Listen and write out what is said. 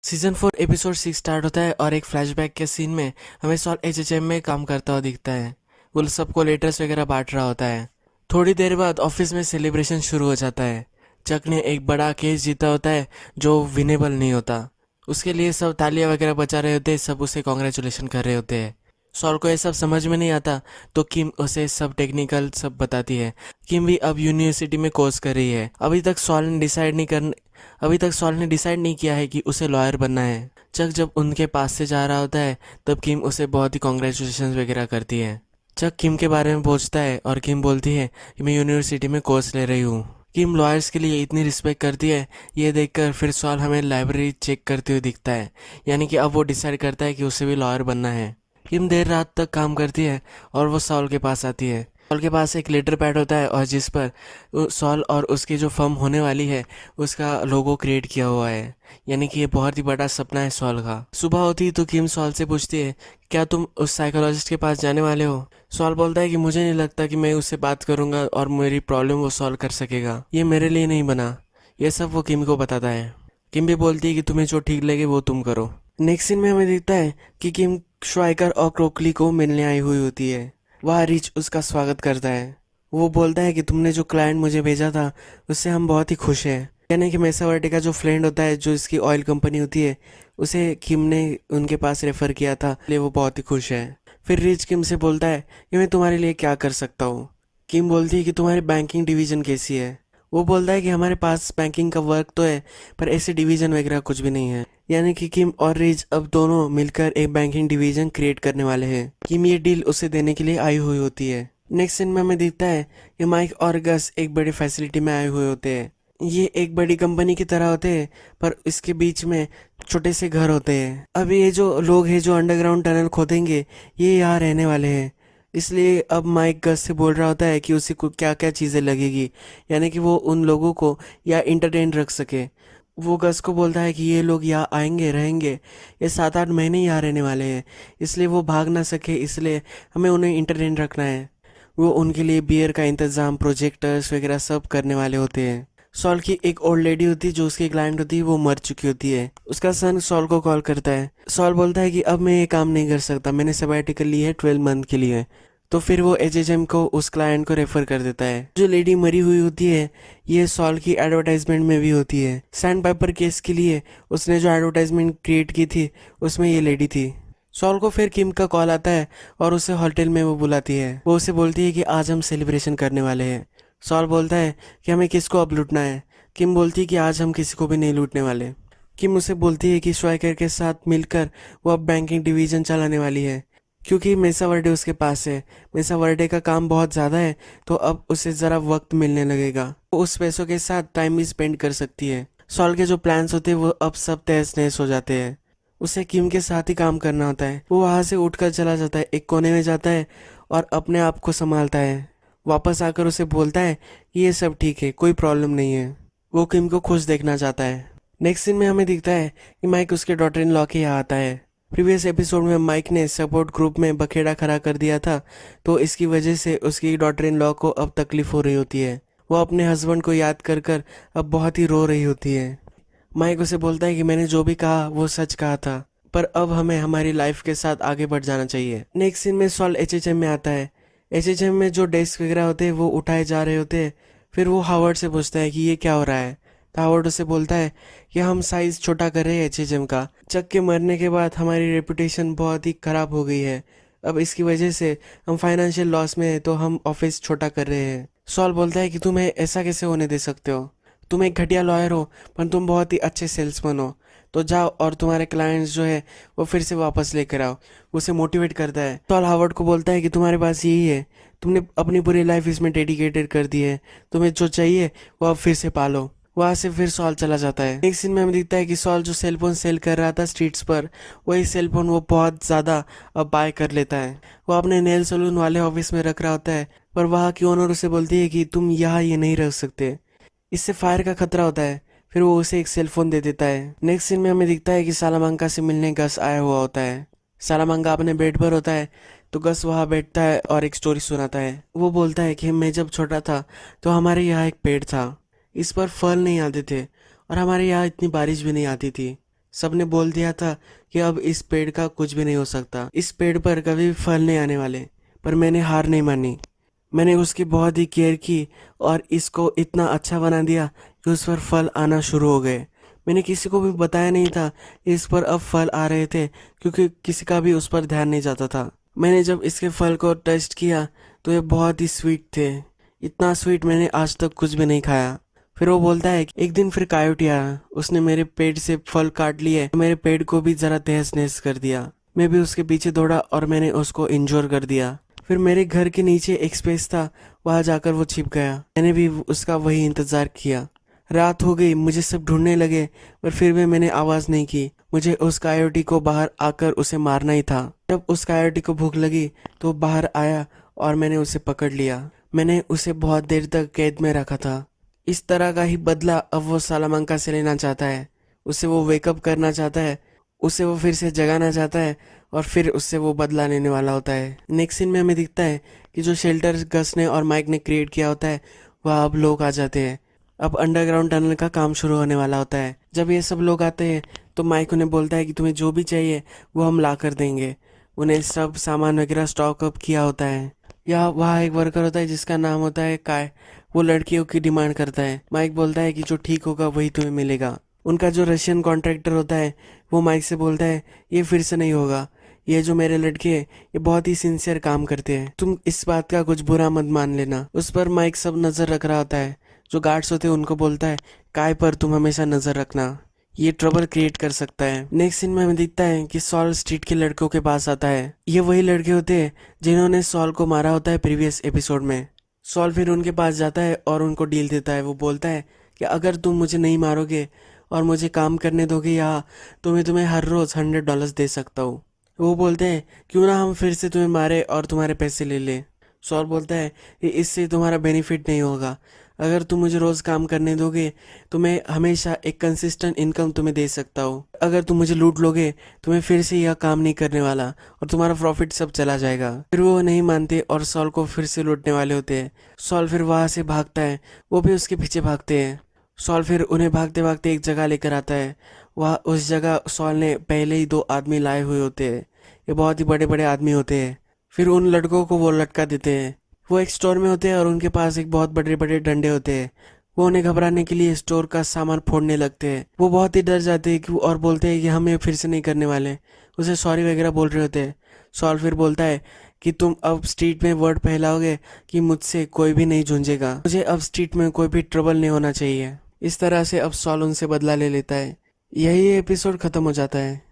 Season 4 episode 6 start होता है और एक फ्लैशबैक के सीन में हमें सॉल एचएचएम में काम करता हुआ दिखता है। वो सबको लेटर्स वगैरह बांट रहा होता है। थोड़ी देर बाद ऑफिस में सेलिब्रेशन शुरू हो जाता है। चक ने एक बड़ा केस जीता होता है जो विनेबल नहीं होता। उसके लिए सब तालियां वगैरह बजा रहे होते हैं, सब उसे कॉन्ग्रेचुलेशन कर रहे होते हैं। सॉल को ये सब समझ में नहीं आता तो किम उसे सब टेक्निकल सब बताती है। किम भी अब यूनिवर्सिटी में कोर्स कर रही है। अभी तक सॉल ने डिसाइड नहीं किया है कि उसे लॉयर बनना है। चक जब उनके पास से जा रहा होता है तब किम उसे बहुत ही कॉन्ग्रेचुलेशन वगैरह करती है। चक किम के बारे में पूछता है और किम बोलती है कि मैं यूनिवर्सिटी में कोर्स ले रही हूँ। किम लॉयर्स के लिए इतनी रिस्पेक्ट करती है। ये देखकर फिर सॉल हमें लाइब्रेरी चेक करते हुए दिखता है, यानी कि अब वो डिसाइड करता है कि उसे भी लॉयर बनना है। किम देर रात तक काम करती है और वो सॉल के पास आती है। सॉल के पास एक लेटर पैड होता है और जिस पर सॉल और उसकी जो फर्म होने वाली है उसका लोगो क्रिएट किया हुआ है, यानी कि ये बहुत ही बड़ा सपना है सॉल का। सुबह होती तो किम सॉल से पूछती है, क्या तुम उस साइकोलॉजिस्ट के पास जाने वाले हो? सॉल बोलता है कि मुझे नहीं लगता कि मैं उससे बात करूंगा और मेरी प्रॉब्लम वो सॉल्व कर सकेगा। ये मेरे लिए नहीं बना। ये सब वो किम को बताता है। किम भी बोलती है कि तुम्हें जो ठीक लगे वो तुम करो। नेक्स्ट सीन में हमें दिखता है कि किम श्वाइकर और क्रोकली को मिलने आई हुई होती है। वहाँ रिच उसका स्वागत करता है। वो बोलता है कि तुमने जो क्लाइंट मुझे भेजा था उससे हम बहुत ही खुश हैं। यानी कि मेसा वर्टिका जो फ्रेंड होता है, जो इसकी ऑयल कंपनी होती है, उसे किम ने उनके पास रेफर किया था, इसलिए वो बहुत ही खुश है। फिर रिच किम से बोलता है कि मैं तुम्हारे लिए क्या कर सकता हूँ। किम बोलती है कि तुम्हारी बैंकिंग डिवीजन कैसी है। वो बोलता है कि हमारे पास बैंकिंग का वर्क तो है पर ऐसे डिवीजन वगैरह कुछ भी नहीं है। यानी कि किम और रिच अब दोनों मिलकर एक बैंकिंग डिवीजन क्रिएट करने वाले हैं। किम ये डील उसे देने के लिए आई हुई होती है। नेक्स्ट सीन में हमें दिखता है कि माइक और गस एक बड़ी फैसिलिटी में आए हुए होते हैं। ये एक बड़ी कंपनी की तरह होते हैं पर इसके बीच में छोटे से घर होते हैं। अभी ये जो लोग हैं जो अंडरग्राउंड टनल खोदेंगे ये यहाँ रहने वाले हैं। इसलिए अब माइक गस से बोल रहा होता है कि उसे को क्या क्या चीज़ें लगेगी, यानी कि वो उन लोगों को या इंटरटेन रख सके। वो गस को बोलता है कि ये लोग यहाँ आएंगे रहेंगे, ये 7-8 महीने यहाँ रहने वाले हैं, इसलिए वो भाग ना सके, इसलिए हमें उन्हें इंटरटेन रखना है। वो उनके लिए बियर का इंतज़ाम, प्रोजेक्टर्स वगैरह सब करने वाले होते हैं। सॉल की एक ओल्ड लेडी होती है जो उसकी क्लाइंट होती है, वो मर चुकी होती है। उसका सन सॉल को कॉल करता है। सॉल बोलता है कि अब मैं ये काम नहीं कर सकता, मैंने सबैटिकल ली है 12 मंथ के लिए। तो फिर वो एचएचएम को उस क्लाइंट को रेफर कर देता है। जो लेडी मरी हुई होती है ये सॉल की एडवर्टाइजमेंट में भी होती है। सैंड पेपर केस के लिए उसने जो एडवर्टाइजमेंट क्रिएट की थी उसमें ये लेडी थी। सॉल को फिर किम का कॉल आता है और उसे होटल में वो बुलाती है। वो उसे बोलती है कि आज हम सेलिब्रेशन करने वाले हैं। सॉल बोलता है कि हमें किसको अब लूटना है। किम बोलती है कि आज हम किसी को भी नहीं लूटने वाले। किम उसे बोलती है कि श्वाइकर के साथ मिलकर वो अब बैंकिंग डिवीजन चलाने वाली है, क्योंकि मेसा वर्डे उसके पास है। मेसा वर्डे का काम बहुत ज़्यादा है तो अब उसे ज़रा वक्त मिलने लगेगा। वो उस पैसों के साथ टाइम भी स्पेंड कर सकती है। सॉल के जो प्लान्स होते हैं वो अब सब तहस नहस हो जाते हैं। उसे किम के साथ ही काम करना होता है। वो वहाँ से उठकर चला जाता है, एक कोने में जाता है और अपने आप को संभालता है। वापस आकर उसे बोलता है कि ये सब ठीक है, कोई प्रॉब्लम नहीं है। वो किम को खुश देखना चाहता है। नेक्स्ट सीन में हमें दिखता है कि माइक उसके डॉटर इन लॉ के यहाँ आता है। प्रीवियस एपिसोड में माइक ने सपोर्ट ग्रुप में बखेड़ा खड़ा कर दिया था, तो इसकी वजह से उसकी डॉटर इन लॉ को अब तकलीफ हो रही होती है। वो अपने हस्बैंड को याद कर कर अब बहुत ही रो रही होती है। माइक उसे बोलता है कि मैंने जो भी कहा वो सच कहा था, पर अब हमें हमारी लाइफ के साथ आगे बढ़ जाना चाहिए। नेक्स्ट सीन में सॉल एचएचएम में आता है। एचएचएम में जो डेस्क वगैरह होते हैं वो उठाए जा रहे होते हैं। फिर वो हावर्ड से पूछता है कि ये क्या हो रहा है। तो हावर्ड उसे बोलता है कि हम साइज छोटा कर रहे हैं एचएचएम का। चक के मरने के बाद हमारी रेपुटेशन बहुत ही खराब हो गई है। अब इसकी वजह से हम फाइनेंशियल लॉस में हैं, तो हम ऑफिस छोटा कर रहे हैं। सॉल बोलता है कि तुम्हें ऐसा कैसे होने दे सकते हो, तुम एक घटिया लॉयर हो पर तुम बहुत ही अच्छे सेल्समैन हो। तो जाओ और तुम्हारे क्लाइंट्स जो है वो फिर से वापस लेकर आओ। उसे मोटिवेट करता है। सॉल हावर्ड को बोलता है कि तुम्हारे पास यही है, तुमने अपनी पूरी लाइफ इसमें डेडिकेटेड कर दी है, तुम्हें जो चाहिए वो अब फिर से पालो। वहाँ से फिर सॉल चला जाता है। एक सीन में हमें दिखता है कि सॉल जो सेलफोन सेल कर रहा था स्ट्रीट्स पर, वही सेलफोन वो बहुत ज़्यादा अब बाय कर लेता है। वो अपने नेल सलून वाले ऑफिस में रख रहा होता है, पर वहाँ की ओनर उसे बोलती है कि तुम यहाँ ये नहीं रख सकते, इससे फायर का खतरा होता है। फिर वो उसे एक सेलफोन दे देता है। नेक्स्ट सीन में हमें दिखता है कि सालामांका से मिलने गस आया हुआ होता है। सालामांका अपने बेड पर होता है तो गस वहाँ बैठता है और एक स्टोरी सुनाता है। वो बोलता है कि मैं जब छोटा था तो हमारे यहाँ एक पेड़ था, इस पर फल नहीं आते थे और हमारे यहाँ इतनी बारिश भी नहीं आती थी। सबने बोल दिया था कि अब इस पेड़ का कुछ भी नहीं हो सकता, इस पेड़ पर कभी भी फल नहीं आने वाले। पर मैंने हार नहीं मानी। मैंने उसकी बहुत ही केयर की और इसको इतना अच्छा बना दिया कि उस पर फल आना शुरू हो गए। मैंने किसी को भी बताया नहीं था इस पर अब फल आ रहे थे, क्योंकि किसी का भी उस पर ध्यान नहीं जाता था। मैंने जब इसके फल को टेस्ट किया तो ये बहुत ही स्वीट थे। इतना स्वीट मैंने आज तक कुछ भी नहीं खाया। फिर वो बोलता है कि एक दिन फिर कायोटी आया, उसने मेरे पेड़ से फल काट लिए, मेरे पेड़ को भी जरा तहस नहस कर दिया। मैं भी उसके पीछे दौड़ा और मैंने उसको इंजोर कर दिया। फिर मेरे घर के नीचे एक स्पेस था, वहां जाकर वो छिप गया। मैंने भी उसका वही इंतजार किया। रात हो गई, मुझे सब ढूंढने लगे, पर फिर भी मैंने आवाज नहीं की। मुझे उस कायोटी को बाहर आकर उसे मारना ही था। जब उस कायोटी को भूख लगी तो वो बाहर आया और मैंने उसे पकड़ लिया। मैंने उसे बहुत देर तक कैद में रखा था। इस तरह का ही बदला अब वो सालामंका से लेना चाहता है। उसे वो वेकअप करना चाहता है, उसे वो फिर से जगाना चाहता है और फिर उससे वो बदला लेने वाला होता है। नेक्स्ट सीन में हमें दिखता है कि जो शेल्टर गस ने और माइक ने क्रिएट किया होता है वह अब लोग आ जाते हैं। अब अंडरग्राउंड टनल का काम शुरू होने वाला होता है। जब ये सब लोग आते हैं तो माइक उन्हें बोलता है कि तुम्हें जो भी चाहिए वो हम ला कर देंगे। उन्हें सब सामान वगैरह स्टॉक अप किया होता है। या वहाँ एक वर्कर होता है जिसका नाम होता है काय। वो लड़कियों की डिमांड करता है। माइक बोलता है कि जो ठीक होगा वही तुम्हें मिलेगा। उनका जो रशियन कॉन्ट्रैक्टर होता है वो माइक से बोलता है ये फिर से नहीं होगा, ये जो मेरे लड़के हैं ये बहुत ही सिंसियर काम करते हैं, तुम इस बात का कुछ बुरा मत मान लेना। उस पर माइक सब नजर रख रहा होता है। जो गार्ड्स होते हैं उनको बोलता है काय पर तुम हमेशा नजर रखना, ये ट्रबल क्रिएट कर सकता है। नेक्स्ट सीन में हमें दिखता है कि सॉल स्ट्रीट के लड़कों के पास आता है। ये वही लड़के होते हैं जिन्होंने सॉल को मारा होता है प्रीवियस एपिसोड में। सॉल फिर उनके पास जाता है और उनको डील देता है। वो बोलता है कि अगर तुम मुझे नहीं मारोगे और मुझे काम करने दोगे यहाँ, तो मैं तुम्हें हर रोज़ $100 दे सकता हूँ। वो बोलते हैं क्यों ना हम फिर से तुम्हें मारे और तुम्हारे पैसे ले लें। सॉल बोलता है कि इससे तुम्हारा बेनिफिट नहीं होगा। अगर तुम मुझे रोज़ काम करने दोगे तो मैं हमेशा एक कंसिस्टेंट इनकम तुम्हें दे सकता हूँ। अगर तुम मुझे लूट लोगे तो मैं फिर से यह काम नहीं करने वाला और तुम्हारा प्रॉफिट सब चला जाएगा। फिर वो नहीं मानते और सॉल को फिर से लूटने वाले होते हैं। सॉल फिर वहाँ से भागता है, वो भी उसके पीछे भागते हैं। सॉल फिर उन्हें भागते भागते एक जगह लेकर आता है। वह उस जगह सॉल ने पहले ही 2 आदमी लाए हुए होते हैं। ये बहुत ही बड़े बड़े आदमी होते हैं। फिर उन लड़कों को वो लटका देते हैं। वो एक स्टोर में होते हैं और उनके पास एक बहुत बड़े बड़े डंडे होते हैं। वो उन्हें घबराने के लिए स्टोर का सामान फोड़ने लगते हैं। वो बहुत ही डर जाते हैं कि और बोलते हैं कि हम ये फिर से नहीं करने वाले। उसे सॉरी वगैरह बोल रहे होते हैं। सॉल फिर बोलता है कि तुम अब स्ट्रीट में वर्ड फैलाओगे कि मुझसे कोई भी नहीं झुंझेगा, मुझे अब स्ट्रीट में कोई भी ट्रबल नहीं होना चाहिए। इस तरह से अब सॉल उनसे बदला ले लेता है। यही एपिसोड खत्म हो जाता है।